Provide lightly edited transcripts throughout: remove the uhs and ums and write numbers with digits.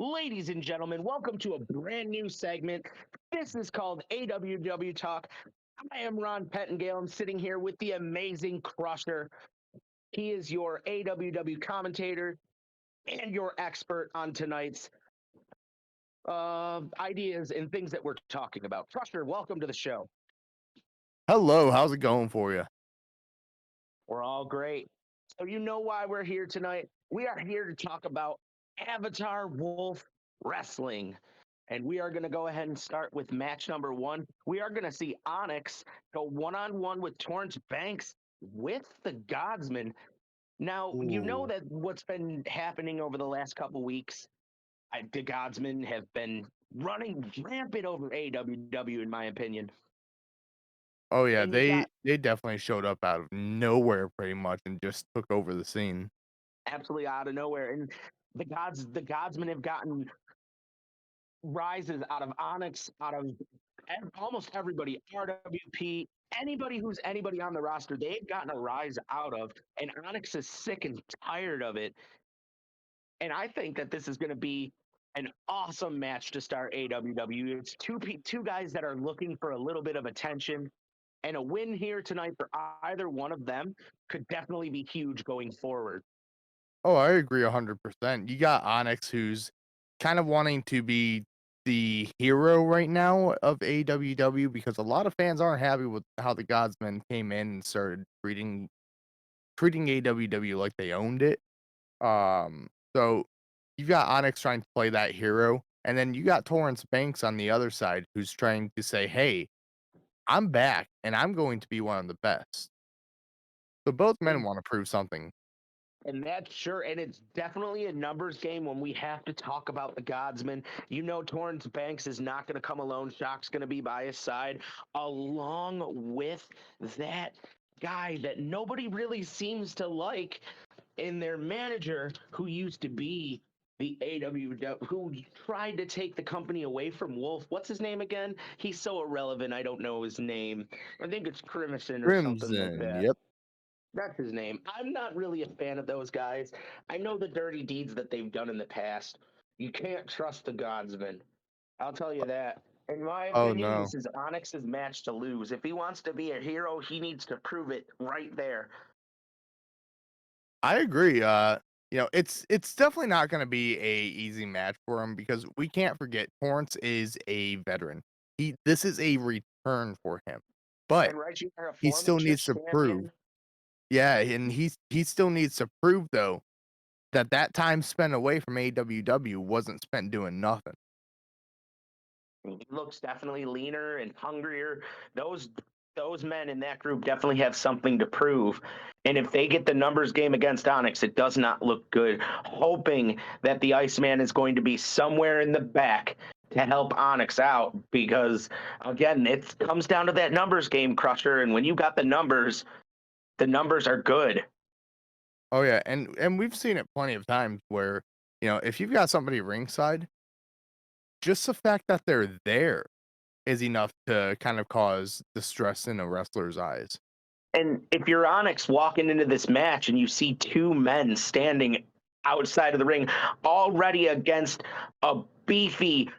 Ladies and gentlemen, welcome to a brand new segment. This is called AWW Talk. I am Ron Pettengale. I'm sitting here with the amazing Crusher. He is your AWW commentator and your expert on tonight's ideas and things that we're talking about. Crusher, welcome to the show. Hello, how's it going for you? We're all great. So, you know why we're here tonight? We are here to talk about Avatar Wolf Wrestling. And we are going to go ahead and start with match number one. We are going to see Onyx go one-on-one with Torrance Banks with the Godsman. Now, you know Ooh. that what's been happening over the last couple weeks, the Godsmen have been running rampant over AWW, in my opinion. Oh yeah, And you got they definitely showed up out of nowhere pretty much and just took over the scene. absolutely out of nowhere. And the Godsmen have gotten rises out of Onyx, out of almost everybody, RWP, anybody who's anybody on the roster, they've gotten a rise out of, and Onyx is sick and tired of it. And I think that this is going to be an awesome match to start AWW. It's two guys that are looking for a little bit of attention, and a win here tonight for either one of them could definitely be huge going forward. Oh, I agree 100%. You got Onyx who's kind of wanting to be the hero right now of AWW because a lot of fans aren't happy with how the Godsmen came in and started treating AWW like they owned it. So you've got Onyx trying to play that hero, and then you got Torrance Banks on the other side who's trying to say, "Hey, I'm back and I'm going to be one of the best." So both men And want to prove something. And that's sure, and it's definitely a numbers game when we have to talk about the Godsman. You know, Torrance Banks is not going to come alone. Shock's going to be by his side, along with that guy that nobody really seems to like in their manager, who used to be the AWW, who tried to take the company away from Wolf. What's his name again? He's so irrelevant. I don't know his name. I think it's Crimson or something like Crimson, that. yep. That's his name. I'm not really a fan of those guys. I know the dirty deeds that they've done in the past. You can't trust the Godsman. I'll tell you that. In my Oh opinion, no. this is Onyx's match to lose. If he wants to be a hero, he needs to prove it right there. I agree. It's definitely not going to be a easy match for him because we can't forget Torrance is a veteran. This is a return for him. But And right, you are a he former still needs church to prove. champion. Yeah, and he still needs to prove though that time spent away from AWW wasn't spent doing nothing. He looks definitely leaner and hungrier. Those men in that group definitely have something to prove. And if they get the numbers game against Onyx, it does not look good. Hoping that the Iceman is going to be somewhere in the back to help Onyx out because again, it comes down to that numbers game, Crusher. And when you got the numbers are good. Oh yeah, and we've seen it plenty of times where, if you've got somebody ringside, just the fact that they're there is enough to kind of cause distress in a wrestler's eyes. And if you're Onyx walking into this match and you see two men standing outside of the ring already against a beefy,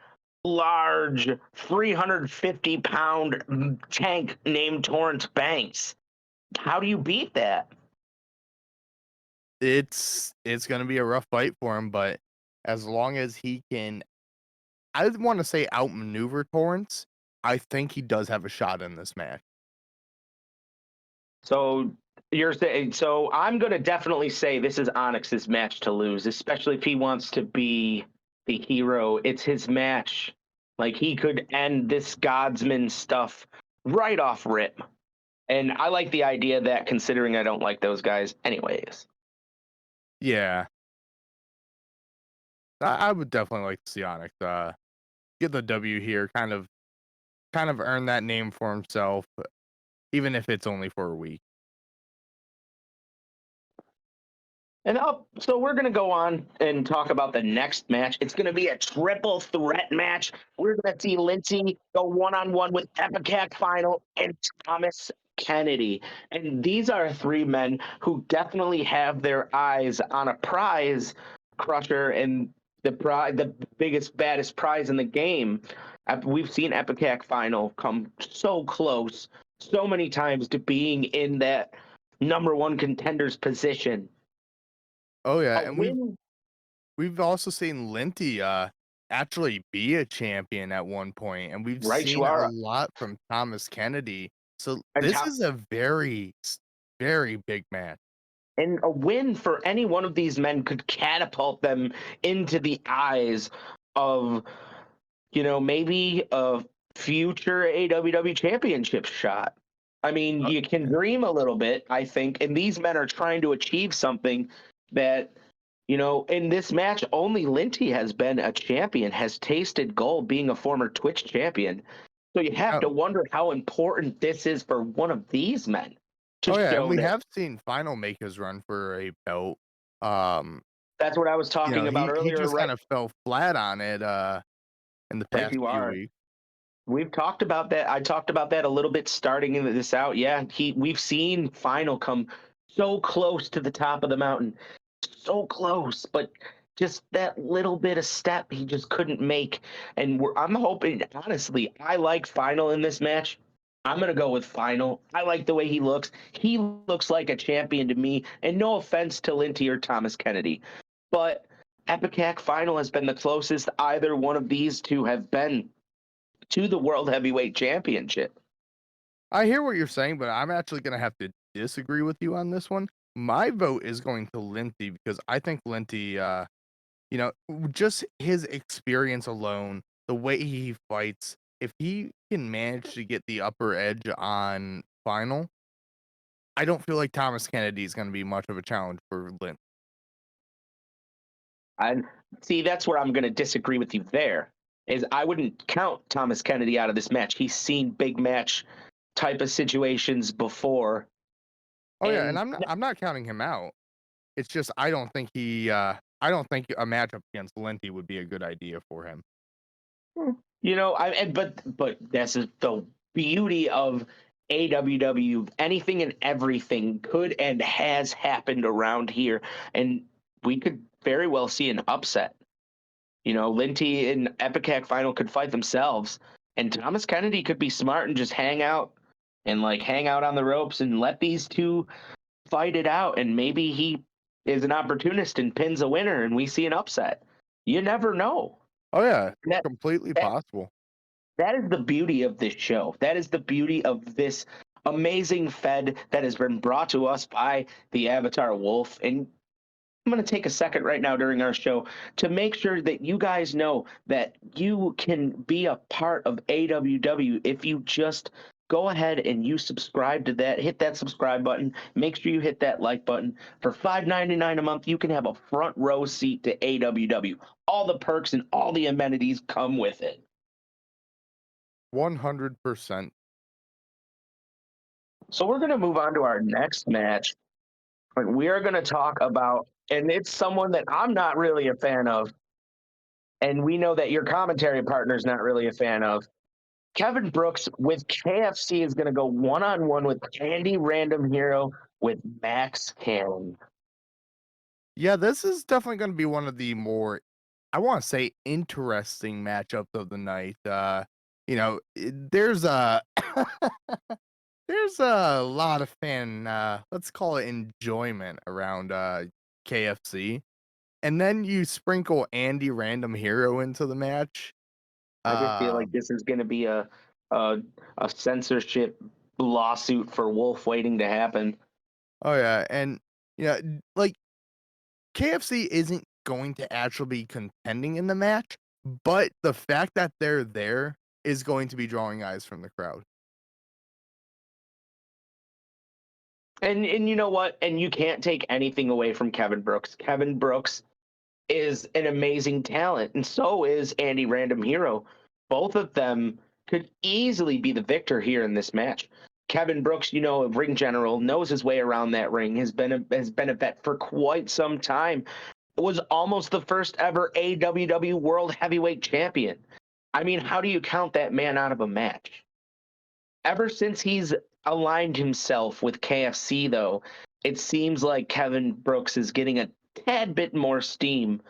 large, 350-pound tank named Torrance Banks, how do you beat that? It's gonna be a rough fight for him, but as long as he can, I want to say outmaneuver Torrance, I think he does have a shot in this match. So you're saying, so I'm going to definitely say this is Onyx's match to lose, especially if he wants to be the hero. It's his match. Like he could end this Godsman stuff right off rip. And I like the idea that considering I don't like those guys anyways. Yeah, I would definitely like to see Onyx get the W here, kind of earn that name for himself, even if it's only for a week. And so we're going to go on and talk about the next match. It's going to be a triple threat match. We're going to see Lindsay go one-on-one with Epicac Final and Thomas Kennedy. And these are three men who definitely have their eyes on a prize, Crusher. And the biggest, baddest prize in the game. We've seen Epicac Final come so close so many times to being in that number one contender's position. Oh yeah, A and win, we've also seen Linty actually be a champion at one point, and we've right? You seen a are, lot from Thomas Kennedy. So and this top, is a very big match. and a win for any one of these men could catapult them into the eyes of, maybe a future AWW championship shot. I mean, Uh, you can dream a little bit, I think, and these men are trying to achieve something that, in this match, only Linty has been a champion, has tasted gold being a former Twitch champion. So you have oh, to wonder how important this is for one of these men to oh yeah, and show we that. have seen Final make his run for a belt. Um, That's what I was talking about he earlier, just right? kind of fell flat on it in the Right, past you few are. weeks. We've talked about that. I talked about that a little bit starting this out. Yeah, we've seen Final come so close to the top of the mountain, so close, but just that little bit of step he just couldn't make. And I'm hoping, honestly, I like Final in this match. I'm gonna go with Final. I like the way he looks. He looks like a champion to me. And no offense to Linty or Thomas Kennedy, but Epicac Final has been the closest either one of these two have been to the World Heavyweight Championship. I hear what you're saying, but I'm actually gonna have to disagree with you on this one. My vote is going to Linty because I think Linty, just his experience alone, the way he fights, if he can manage to get the upper edge on Final, I don't feel like Thomas Kennedy is going to be much of a challenge for Linty. And see, that's where I'm going to disagree with you there. Is I wouldn't count Thomas Kennedy out of this match. He's seen big match type of situations before, Oh yeah, and and I'm not counting him out. It's just I don't think a matchup against Linty would be a good idea for him. but that's the beauty of AWW. Anything and everything could and has happened around here, and we could very well see an upset. Linty and Epicac Final could fight themselves, and Thomas Kennedy could be smart and just hang out and hang out on the ropes and let these two fight it out. And maybe he is an opportunist and pins a winner, and we see an upset. You never know. Oh yeah, That completely that possible. that is the beauty of this show. That is the beauty of this amazing Fed that has been brought to us by the Avatar Wolf. And I'm going to take a second right now during our show to make sure that you guys know that you can be a part of AWW if you just go ahead and you subscribe to that. Hit that subscribe button. Make sure you hit that like button. For $5.99 a month, you can have a front row seat to AWW. All the perks and all the amenities come with it. 100%. So we're going to move on to our next match. And we are going to talk about, and it's someone that I'm not really a fan of, and we know that your commentary partner is not really a fan of. Kevin Brooks with KFC is going to go one-on-one with Andy Random Hero with Max Cannon. Yeah, this is definitely going to be one of the more, I want to say, interesting matchups of the night. There's a there's a lot of fan, let's call it enjoyment around KFC, and then you sprinkle Andy Random Hero into the match. I just feel Uh, like this is going to be a censorship lawsuit for Wolf waiting to happen. oh yeah, and like KFC isn't going to actually be contending in the match, but the fact that they're there is going to be drawing eyes from the crowd. And you know what? And you can't take anything away from Kevin Brooks. Kevin Brooks is an amazing talent, and so is Andy Random Hero. Both of them could easily be the victor here in this match. Kevin Brooks, a ring general, knows his way around that ring, has been a vet for quite some time. Was almost the first ever AWW World Heavyweight Champion. I mean, how do you count that man out of a match? Ever since he's aligned himself with KFC, though, it seems like Kevin Brooks is getting a tad bit more steam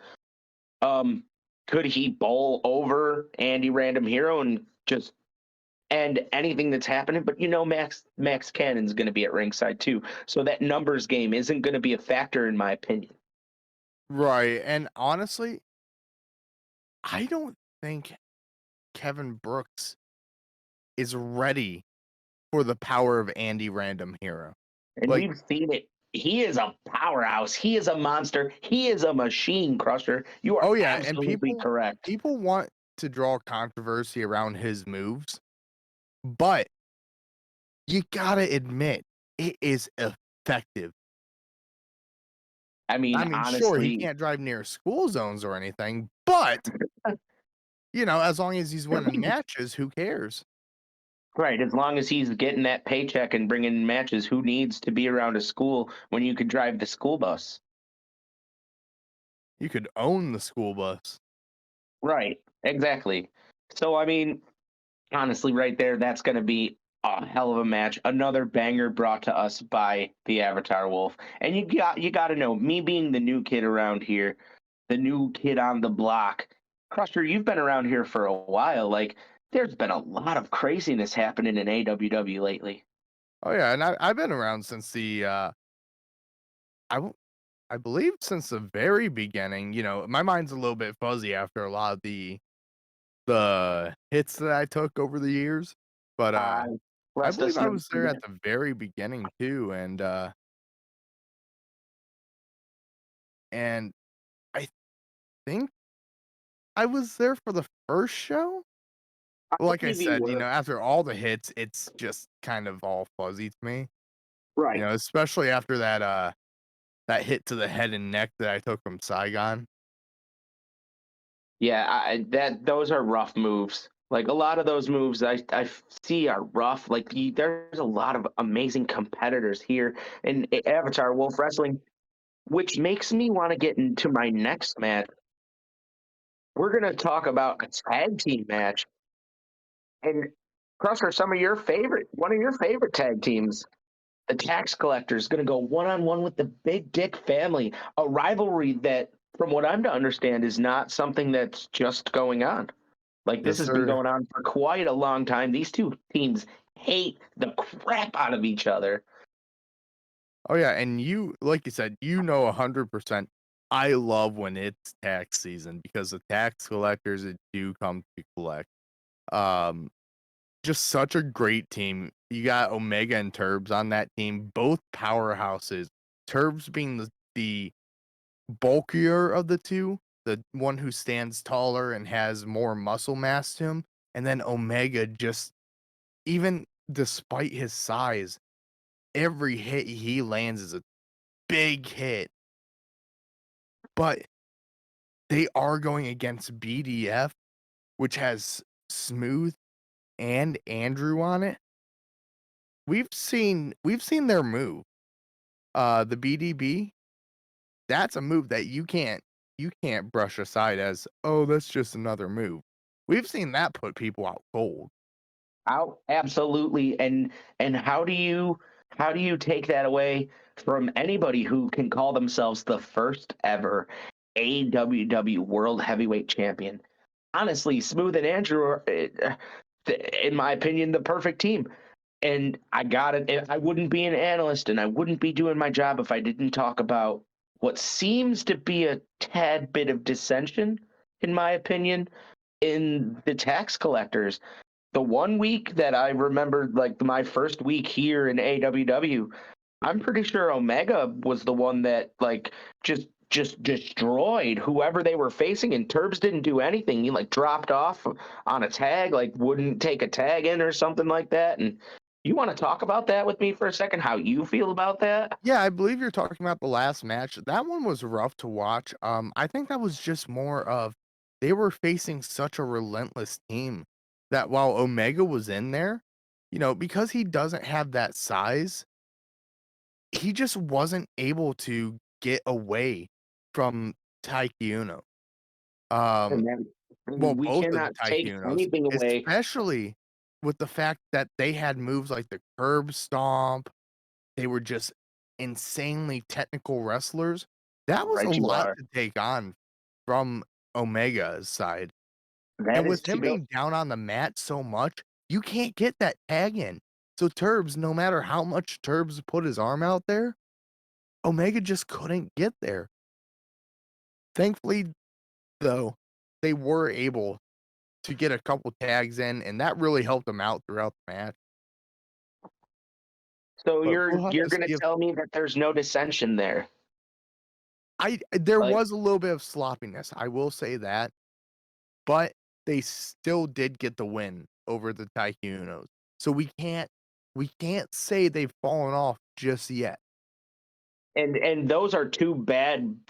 Um, could he bowl over Andy Random Hero and just end anything that's happening? But Max Cannon's going to be at ringside too, so that numbers game isn't going to be a factor in my opinion. Right. And honestly, I don't think Kevin Brooks is ready for the power of Andy Random Hero. And Like, we've seen it. He is a powerhouse. He is a monster. He is a machine crusher. You are oh yeah, and absolutely correct. people want to draw controversy around his moves, but you gotta admit it is effective. I mean, I mean, sure, he honestly, can't drive near school zones or anything, but as long as he's winning matches, who cares? right. As long as he's getting that paycheck and bringing in matches, who needs to be around a school when you could drive the school bus? You could own the school bus. Right. Exactly. So, I mean, honestly, right there, that's going to be a hell of a match. Another banger brought to us by the Avatar Wolf. And you got to know, me being the new kid around here, the new kid on the block. Crusher, you've been around here for a while. Like, there's been a lot of craziness happening in AWW lately. Oh yeah, and I've been around since the I w- I believe since the very beginning. My mind's a little bit fuzzy after a lot of the hits that I took over the years, but Uh, I Rest believe us I never was there forget. at the very beginning too, and I think I was there for the first show. I Like I believe you said, were. after all the hits, it's just kind of all fuzzy to me. Right. Especially after that hit to the head and neck that I took from Saigon. Yeah, that those are rough moves. Like a lot of those moves I see are rough. Like there's a lot of amazing competitors here in Avatar Wolf Wrestling, which makes me want to get into my next match. We're gonna talk about a tag team match. And Crusher, one of your favorite tag teams, the Tax Collectors, going to go one on one with the Big Dick Family, a rivalry that, from what I'm to understand, is not something that's just going on. Like this Yes, has been sir. going on for quite a long time. These two teams hate the crap out of each other. Oh yeah, and like you said, 100%. I love when it's tax season because the tax collectors that do come to collect. Um, just such a great team. You got Omega and Turbs on that team, both powerhouses. Turbs being the bulkier of the two, the one who stands taller and has more muscle mass to him, and then Omega just even despite his size, every hit he lands is a big hit. But they are going against BDF, which has Smooth and Andrew on it. We've seen their move. The BDB, that's a move that you can't brush aside as, "Oh, that's just another move." We've seen that put people out cold. Out absolutely. And how do you take that away from anybody who can call themselves the first ever AWW World Heavyweight Champion? Honestly, Smooth and Andrew are, in my opinion, the perfect team. And I got it. I wouldn't be an analyst and I wouldn't be doing my job if I didn't talk about what seems to be a tad bit of dissension, in my opinion, in the tax collectors. The one week that I remember, like my first week here in AWW, I'm pretty sure Omega was the one that like just destroyed whoever they were facing, and Turbs didn't do anything. He like dropped off on a tag, like wouldn't take a tag in or something like that. And you want to talk about that with me for a second? How you feel about that? Yeah, I believe you're talking about the last match. That one was rough to watch. I think that was just more of they were facing such a relentless team that while Omega was in there, because he doesn't have that size, he just wasn't able to get away from Taiki. Um, And then well, we both of the cannot take Taiki, anything away. especially with the fact that they had moves like the curb stomp. They were just insanely technical wrestlers. That was a Right, you lot are. to take on from Omega's side. That And is with him too. being down on the mat so much, you can't get that tag in. So Turbs, no matter how much Turbs put his arm out there, Omega just couldn't get there. Thankfully, though, they were able to get a couple tags in, and that really helped them out throughout the match. So But you're we'll have you're to gonna see if tell me that there's no dissension there? there Like, was a little bit of sloppiness, I will say that, but they still did get the win over the Tycoons. So we can't say they've fallen off just yet. and those are two bad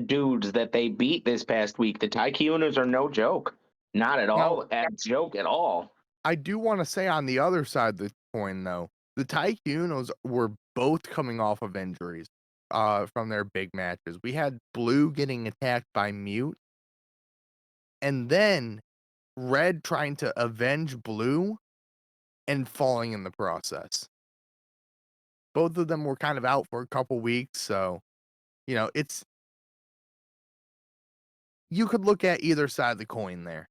dudes that they beat this past week. The Tycooners are no joke. Not at Now, all a joke at all. I do wanna say on the other side of the coin, though, the Tycoons were both coming off of injuries, from their big matches. We had Blue getting attacked by Mute, and then Red trying to avenge Blue and falling in the process. Both of them were kind of out for a couple weeks, so, it's you could look at either side of the coin there.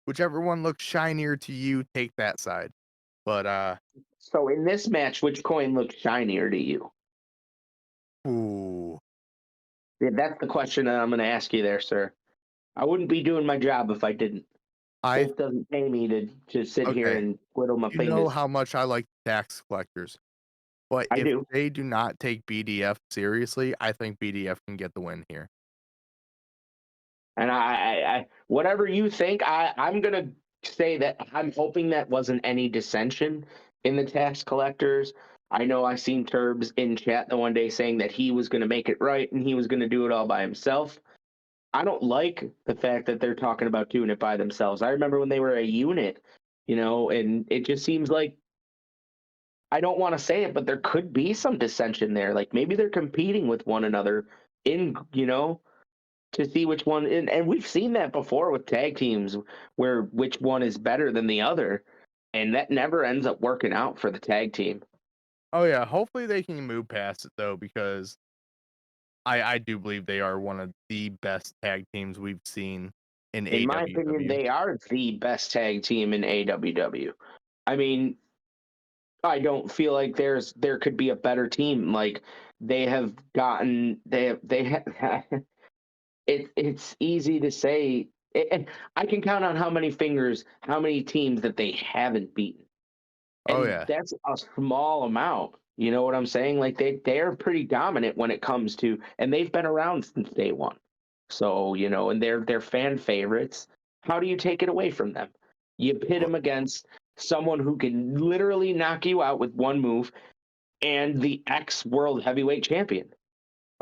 Whichever one looks shinier to you, take that side. But, So in this match, which coin looks shinier to you? ooh, Yeah, that's the question that I'm gonna ask you there, sir. I wouldn't be doing my job if I didn't. I This doesn't pay me to sit here okay. and twiddle my You know fingers. how much I like tax collectors, but I if do. they do not take BDF seriously, I think BDF can get the win here. And whatever you think, I'm gonna say that I'm hoping that wasn't any dissension in the tax collectors. I know I seen Turbs in chat the one day saying that he was gonna make it right and he was gonna do it all by himself. I don't like the fact that they're talking about doing it by themselves. I remember when they were a unit, and it just seems like I don't want to say it, but there could be some dissension there. Like maybe they're competing with one another to see which one, and we've seen that before with tag teams where which one is better than the other, and that never ends up working out for the tag team. Oh, yeah, hopefully they can move past it, though, because I do believe they are one of the best tag teams we've seen in In my opinion, AWW. they are the best tag team in AWW. I mean, I don't feel like there could be a better team. Like they have it's easy to say. And I can count on how many fingers, how many teams that they haven't beaten, Oh, and yeah. that's a small amount. You know what I'm saying? Like they're pretty dominant when it comes to, and they've been around since day one. So and they're fan favorites. How do you take it away from them? You pit Oh them against someone who can literally knock you out with one move, and the ex world heavyweight champion.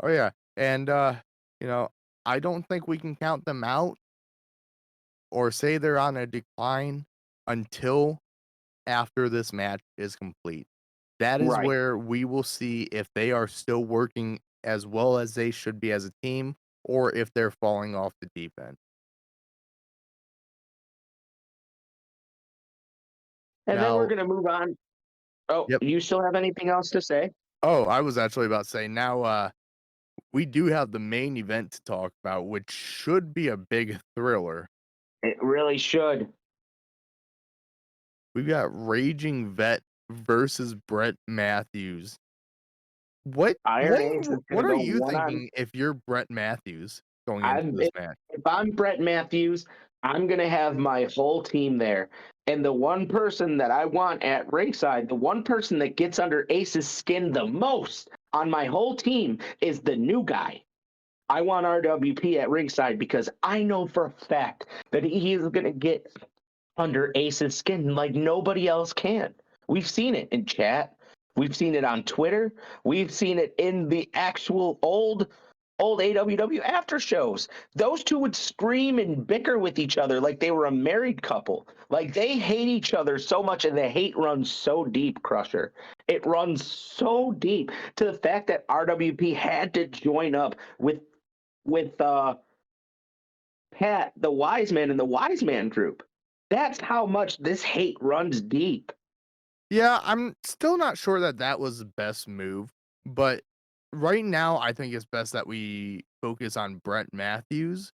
oh, yeah, and, you know, I don't think we can count them out or say they're on a decline until after this match is complete. That is Right. where we will see if they are still working as well as they should be as a team or if they're falling off the deep end. And then we're Now, gonna move on. Oh, yep. you still have anything else to say? Oh, I was actually about to say now we do have the main event to talk about, which should be a big thriller. It really should. We've got Raging Vet versus Brett Matthews. What Iron what Ace is what gonna are go you one on. thinking if you're Brett Matthews going into I'm this match? if I'm Brett Matthews, I'm gonna have my whole team there. And the one person that I want at ringside, the one person that gets under Ace's skin the most on my whole team is the new guy. I want RWP at ringside because I know for a fact that he is gonna get under Ace's skin like nobody else can. We've seen it in chat. We've seen it on Twitter. We've seen it in the actual old AWW after shows. Those two would scream and bicker with each other like they were a married couple. Like they hate each other so much, and the hate runs so deep, Crusher. It runs so deep to the fact that RWP had to join up with Pat, the Wise Man, and the Wise Man group. That's how much this hate runs deep. Yeah, I'm still not sure that that was the best move, but right now I think it's best that we focus on Brett Matthews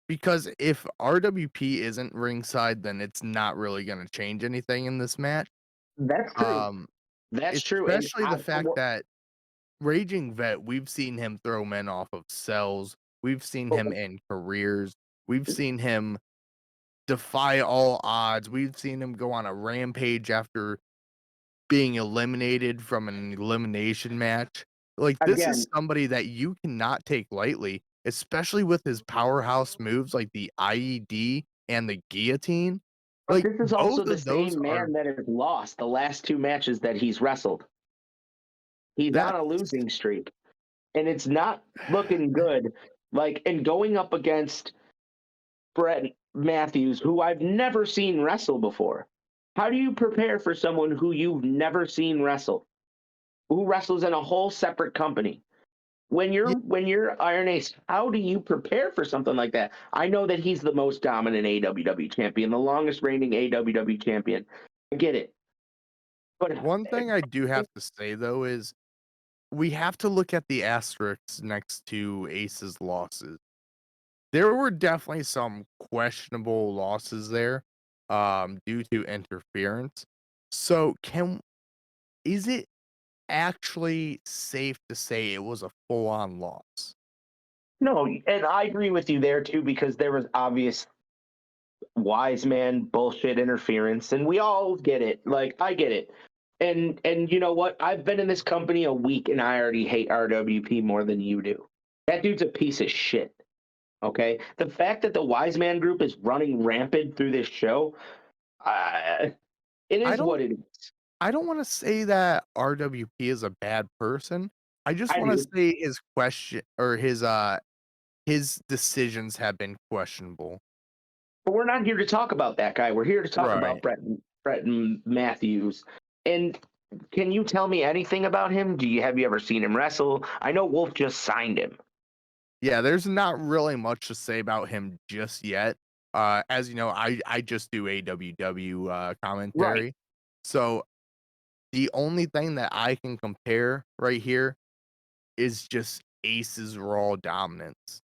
because if RWP isn't ringside, then it's not really going to change anything in this match. That's true. Um, That's true. And especially the fact that Raging Vet, we've seen him throw men off of cells. We've seen him in careers. We've seen him defy all odds. We've seen him go on a rampage after being eliminated from an elimination match. Like, this is again, somebody that you cannot take lightly, especially with his powerhouse moves like the IED and the guillotine. but Like, this is also both the of those same are man that has lost the last two matches that he's wrestled. He's on that a losing streak, and it's not looking good. Like, and going up against Brett Matthews, who I've never seen wrestle before. How do you prepare for someone who you've never seen wrestle, who wrestles in a whole separate company? yeah, When you're Iron Ace, how do you prepare for something like that? I know that he's the most dominant AWW champion, the longest reigning AWW champion. I get it, but one thing I do have to say though is we have to look at the asterisks next to Ace's losses. There were definitely some questionable losses there, due to interference. So is it actually safe to say it was a full-on loss? no, and I agree with you there too because there was obvious wise man bullshit interference, and we all get it. Like I get it. And you know what? I've been in this company a week and I already hate RWP more than you do. That dude's a piece of shit. Okay? The fact that the Wise Man Group is running rampant through this show, uh, it I is don't what it is. I don't wanna say that RWP is a bad person. I just I wanna do. say his question or his decisions have been questionable. But we're not here to talk about that guy. We're here to talk about Right. Brett Matthews. And can you tell me anything about him? Have you ever seen him wrestle? I know Wolf just signed him. Yeah, there's not really much to say about him just yet. As you know, I just do AWW Right. commentary. So the only thing that I can compare right here is just Ace's raw dominance.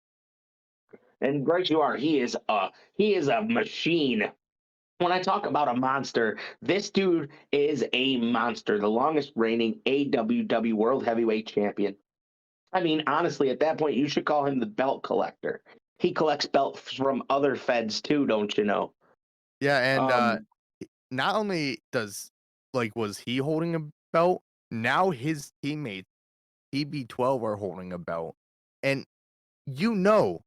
And right you are. He is a machine. When I talk about a monster, this dude is a monster, the longest reigning AWW World Heavyweight Champion. I mean, honestly, at that point, you should call him the belt collector. He collects belts from other feds too, don't you know? Yeah, and Um, not only does was he holding a belt, now his teammates TB12 are holding a belt. And you know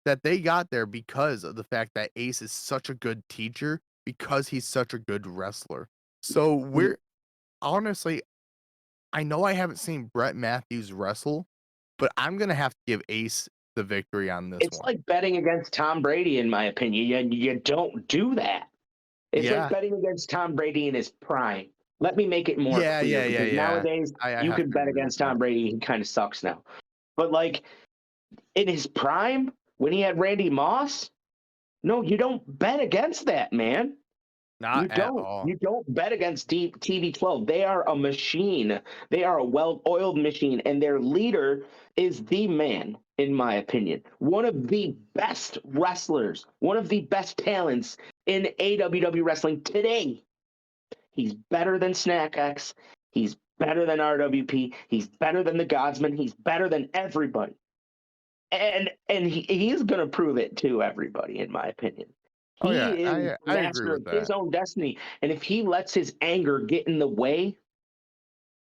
that they got there because of the fact that Ace is such a good teacher, because he's such a good wrestler. So we're honestly, I know I haven't seen Brett Matthews wrestle, but I'm gonna have to give Ace the victory on this it's one. like betting against Tom Brady, in my opinion. You don't do that. It's like Yeah. betting against Tom Brady in his prime. Let me make it more Yeah, clear yeah, yeah, because yeah. nowadays I you have could to bet agree with against Tom that. Brady. He kind of sucks now. But like in his prime, when he had Randy Moss, no, you don't bet against that, man. You Not at don't. all. You don't bet against TB12. They are a machine. They are a well-oiled machine, and their leader is the man, in my opinion. One of the best wrestlers, one of the best talents in AWW wrestling today. He's better than SnackX. He's better than RWP. He's better than the Godsman. He's better than everybody. And he's going to prove it to everybody, in my opinion. Oh yeah, He is I agree master with of his that. own destiny. And if he lets his anger get in the way,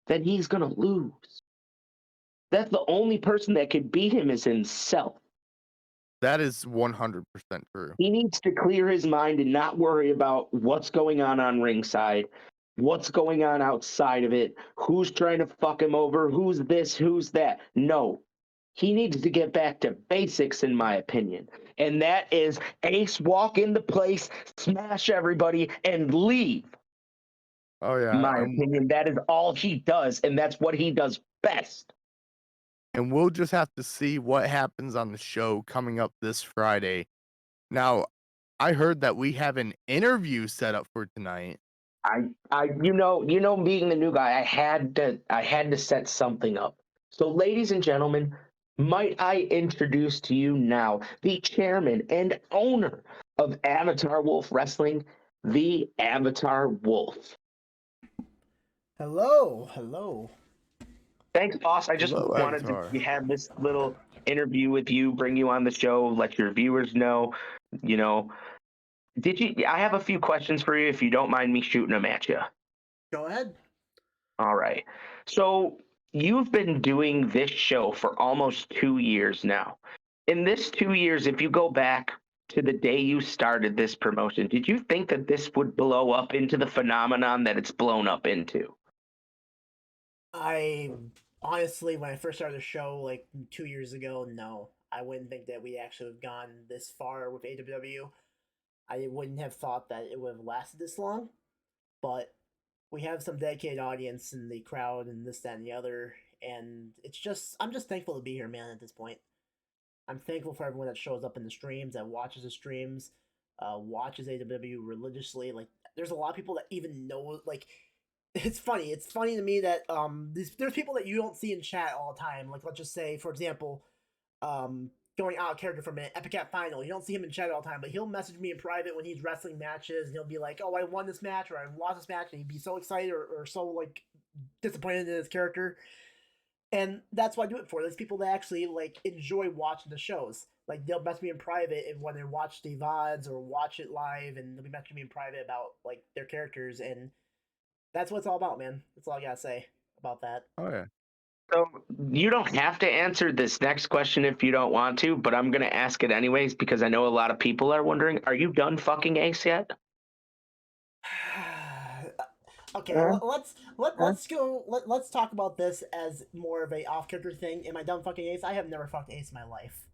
then he's going to lose. That's the only person that could beat him is himself. That is 100% true. He needs to clear his mind and not worry about what's going on ringside, what's going on outside of it, who's trying to fuck him over, who's this, who's that. No, he needs to get back to basics, in my opinion. And that is Ace walk into place, smash everybody, and leave. Oh In yeah, my opinion, that is all he does, and that's what he does best. and we'll just have to see what happens on the show coming up this Friday. Now, I heard that we have an interview set up for tonight. Being the new guy, I had to set something up. So, ladies and gentlemen, might I introduce to you now the chairman and owner of Avatar Wolf Wrestling, the Avatar Wolf. Hello, hello. Thanks, boss. I just Hello, wanted Avatar. to have this little interview with you, bring you on the show, let your viewers know, you know. I have a few questions for you if you don't mind me shooting them at you. Go ahead. All right. So you've been doing this show for almost 2 years now. In this 2 years, if you go back to the day you started this promotion, did you think that this would blow up into the phenomenon that it's blown up into? I honestly, when I first started the show like 2 years ago, no, I wouldn't think that we actually have gone this far with AWW. I wouldn't have thought that it would have lasted this long, but we have some dedicated audience in the crowd and this, that, and the other, and I'm just thankful to be here, man. At this point, I'm thankful for everyone that shows up in the streams, that watches the streams, watches AWW religiously. Like, there's a lot of people that even know. Like, it's funny. It's funny to me that there's people that you don't see in chat all the time. Like, let's just say, for example, going out of character for a minute, Epic Cat Final. You don't see him in chat all the time, but he'll message me in private when he's wrestling matches, and he'll be like, "Oh, I won this match," or "I lost this match," and he'd be so excited or so like disappointed in his character. And that's what I do it for. There's people that actually like enjoy watching the shows. Like, they'll message me in private, and when they watch the VODs or watch it live, and they'll be messaging me in private about like their characters, and that's what it's all about, man. That's all I gotta say about that. Oh yeah. So you don't have to answer this next question if you don't want to, but I'm going to ask it anyways because I know a lot of people are wondering, are you done fucking Ace yet? Okay, Uh, let's go. Let's talk about this as more of a off character thing. Am I done fucking Ace? I have never fucked Ace in my life.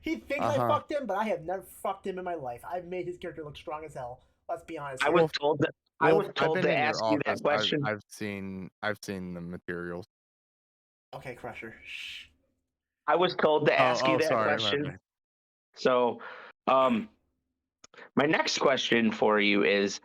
He thinks I Uh-huh. fucked him, but I have never fucked him in my life. I've made his character look strong as hell. Let's be honest I here. was Wolf, told that I Wolf, was I've told been to in your ask you office. that question. I've seen the materials. Okay, Crusher. Shh. I was told to ask you Oh, that sorry, my question. bad. So, um, my next question for you is,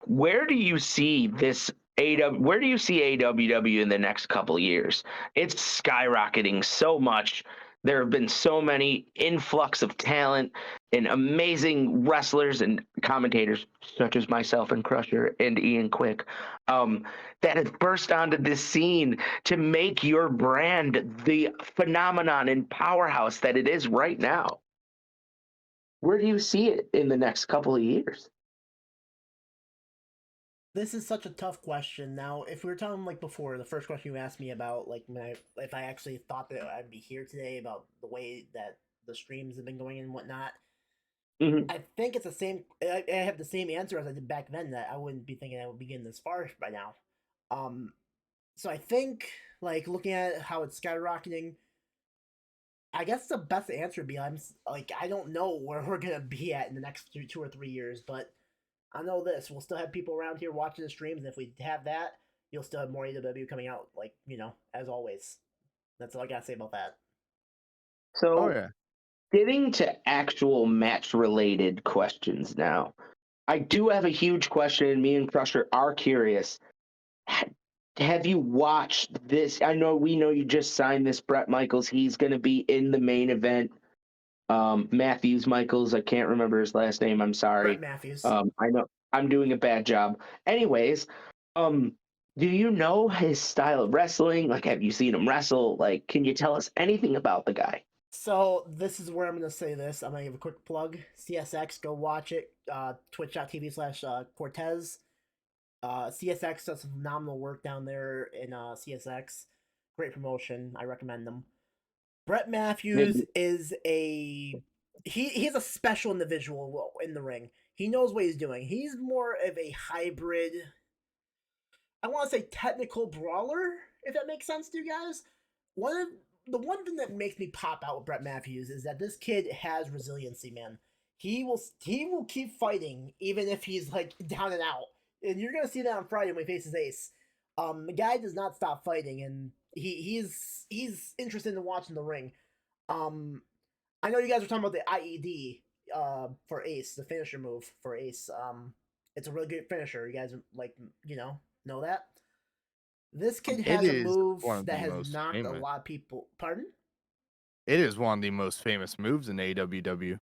where do you see this where do you see AWW in the next couple of years? It's skyrocketing so much. There have been so many influx of talent and amazing wrestlers and commentators, such as myself and Crusher and Ian Quick, that have burst onto this scene to make your brand the phenomenon and powerhouse that it is right now. Where do you see it in the next couple of years? This is such a tough question. Now, if we were talking like before, the first question you asked me about like if I actually thought that I'd be here today about the way that the streams have been going and whatnot, Mhm. I think it's the same. I have the same answer as I did back then. That I wouldn't be thinking I would be getting this far by now. Um, so I think like looking at how it's skyrocketing, I guess the best answer would be like I don't know where we're gonna be at in the next 2 or 3 years, but I know this: we'll still have people around here watching the streams, and if we have that, you'll still have more AW coming out, like as always. That's all I gotta say about that. Oh So yeah. getting to actual match related questions now. I do have a huge question, and me and Crusher are curious. Have you watched this? I know we know you just signed this Brett Michaels. He's going to be in the main event. Matthews Michaels, I can't remember his last name. I'm Brett sorry. Matthews. I know I'm doing a bad job. Anyways, um, do you know his style of wrestling? Like, have you seen him wrestle? Like, can you tell us anything about the guy? So this is where I'm gonna say this. I'm gonna give a quick plug. CSX, go watch it. Twitch.tv/Cortez. CSX does some phenomenal work down there in CSX. Great promotion. I recommend them. Brett Matthews is he's a special individual in the ring. He knows what he's doing. He's more of a hybrid. I want to say technical brawler, if that makes sense to you guys. The one thing that makes me pop out with Brett Matthews is that this kid has resiliency, man. He will keep fighting even if he's like down and out. And you're gonna see that on Friday when he faces Ace. The guy does not stop fighting, and he's interested in watching the ring. Um, I know you guys were talking about the IED for Ace, the finisher move for Ace. It's a really good finisher. You guys like know that. This kid It has a is move one of that the has most knocked a famous. lot of people. Pardon? It is one of the most famous moves in AWW.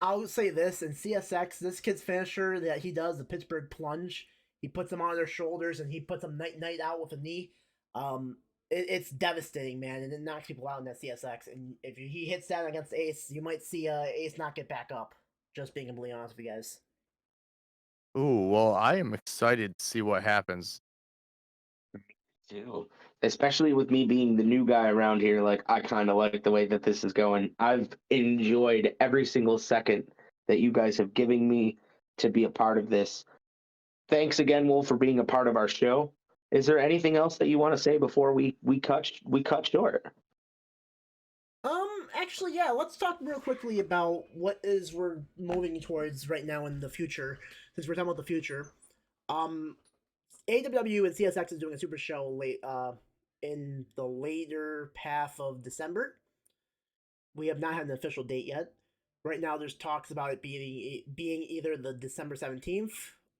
I'll say this in CSX, this kid's finisher that he does, the Pittsburgh plunge, he puts them on their shoulders and he puts them night out with a knee. It's devastating, man, and it knocks people out in that CSX. And if he hits that against Ace, you might see Ace not get back up. Just being completely honest with you guys. Ooh, well, I am excited to see what happens. Too. Especially with me being the new guy around here, like I kind of like the way that this is going. I've enjoyed every single second that you guys have given me to be a part of this. Thanks again, Wolf, for being a part of our show. Is there anything else that you want to say before we cut short? Actually, yeah. Let's talk real quickly about what is we're moving towards right now in the future. Since we're talking about the future, AWW and CSX is doing a super show late, in the later half of December. We have not had an official date yet. Right now, there's talks about it being either the December 17th,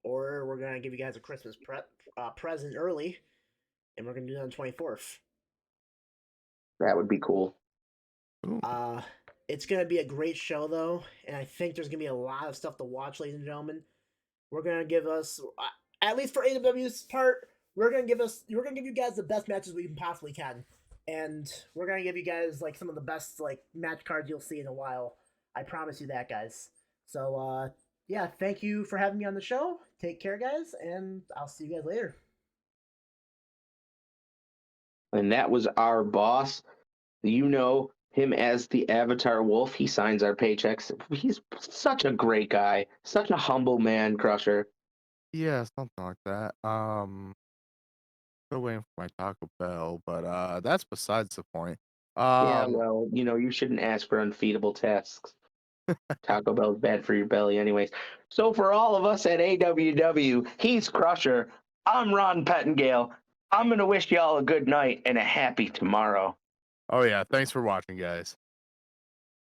or we're gonna give you guys a Christmas present early, and we're gonna do it on the 24th. That would be cool. Ooh. It's gonna be a great show though, and I think there's gonna be a lot of stuff to watch, ladies and gentlemen. We're gonna give us, at least for AWW's part, we're gonna give you guys the best matches we possibly can, and we're gonna give you guys like some of the best like match cards you'll see in a while. I promise you that, guys. So yeah, thank you for having me on the show. Take care, guys, and I'll see you guys later. And that was our boss. You know him as the Avatar Wolf. He signs our paychecks. He's such a great guy, such a humble man, Crusher. Yeah, something like that. Still waiting for my Taco Bell, but that's besides the point. Yeah, well, you shouldn't ask for unfeasible tasks. Taco Bell's bad for your belly, anyways. So for all of us at AWW, he's Crusher. I'm Ron Pettingale. I'm gonna wish y'all a good night and a happy tomorrow. Oh yeah, thanks for watching, guys.